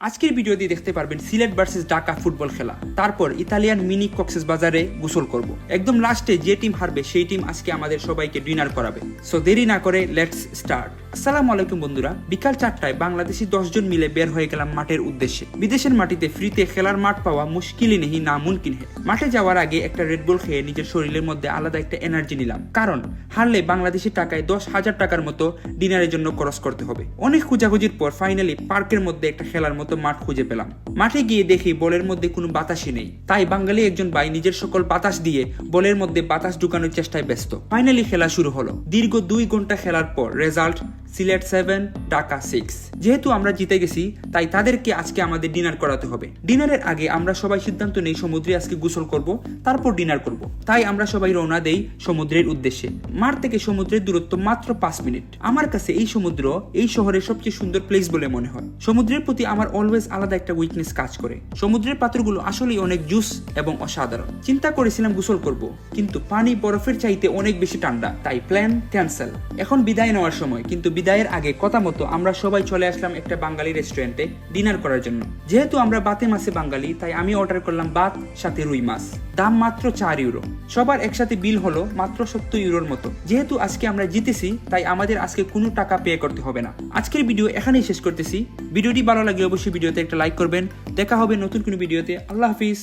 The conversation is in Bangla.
আজকের ভিডিও দিয়ে দেখতে পারবেন সিলেট ভার্সেস ঢাকা ফুটবল খেলা, তারপর ইতালিয়ান মিনি কক্সবাজারে গোসল করব। একদম লাস্টে যে টিম হারবে সেই টিম আজকে আমাদের সবাইকে ডিনার করাবে। সো দেরি না করে লেটস স্টার্ট। আসসালামু আলাইকুম বন্ধুরা, বিকাল 4টায় বাংলাদেশি 10 জন মিলে বের হয়ে গেলাম মাঠের উদ্দেশ্যে। বিদেশের মাটিতে ফ্রিতে খেলার মাঠ পাওয়া মুশকিলই নেই, না মুমকিন হে। মাঠে যাওয়ার আগে একটা রেডবুল খেয়ে নিজের শরীরের মধ্যে আলাদা একটা এনার্জি নিলাম, কারণ হারলে বাংলাদেশি টাকায় 10,000 টাকার মতো ডিনারের জন্য খরচ করতে হবে। অনেক খোঁজাখুঁজির পর ফাইনালি পার্কের মধ্যে একটা খেলার মতো মাঠ খুঁজে পেলাম। মাঠে গিয়ে দেখি বলের মধ্যে কোনো বাতাসই নেই, তাই বাঙালি একজন ভাই নিজের সকল বাতাস দিয়ে বলের মধ্যে বাতাস ঢুকানোর চেষ্টায় ব্যস্ত। ফাইনালি খেলা শুরু হলো। দীর্ঘ 2 ঘন্টা খেলার পর রেজাল্ট সিলেট 7 ঢাকা 6। যেহেতু আমরা জিতে গেছি তাই তাদেরকে আজকে আমাদের ডিনার করাতে হবে। ডিনারের আগে আমরা সবাই সিদ্ধান্ত নেই সমুদ্রে আজকে গোসল করব, তারপর ডিনার করব। তাই আমরা সবাই রওনা দেই সমুদ্রের উদ্দেশ্যে। মাঠ থেকে সমুদ্রের দূরত্ব মাত্র 5 মিনিট। আমার কাছে এই সমুদ্র এই শহরের সবচেয়ে সুন্দর প্লেস বলে মনে হয়। সমুদ্রের প্রতি আমার অলওয়েজ আলাদা একটা উইকনেস কাজ করে। সমুদ্রের পাথরগুলো আসলেই অনেক জুস এবং অসাধারণ। চিন্তা করেছিলাম গোসল করব, কিন্তু পানি বরফের চাইতে অনেক বেশি ঠান্ডা, তাই প্ল্যান ক্যান্সেল। এখন বিদায় নেওয়ার সময়, কিন্তু বিদায়ের আগে কথা মতো আমরা সবাই চলে আসলাম একটা বাঙালি রেস্টুরেন্টে ডিনার করার জন্য। যেহেতু আমরা বাতে মাছে বাঙালি, তাই আমি অর্ডার করলাম ভাত সাথে রুই মাছ। দাম মাত্র 4 ইউরো। সবার একসাথে বিল হলো মাত্র 70 ইউরোর মতো। যেহেতু আজকে আমরা জিতেছি তাই আমাদের আজকে কোনো টাকা পে করতে হবে না। আজকের ভিডিও এখানেই শেষ করতেছি। ভিডিওটি ভালো লাগলে অবশ্যই ভিডিওতে একটা লাইক করবেন। দেখা হবে নতুন কোনো ভিডিওতে। আল্লাহ হাফিজ।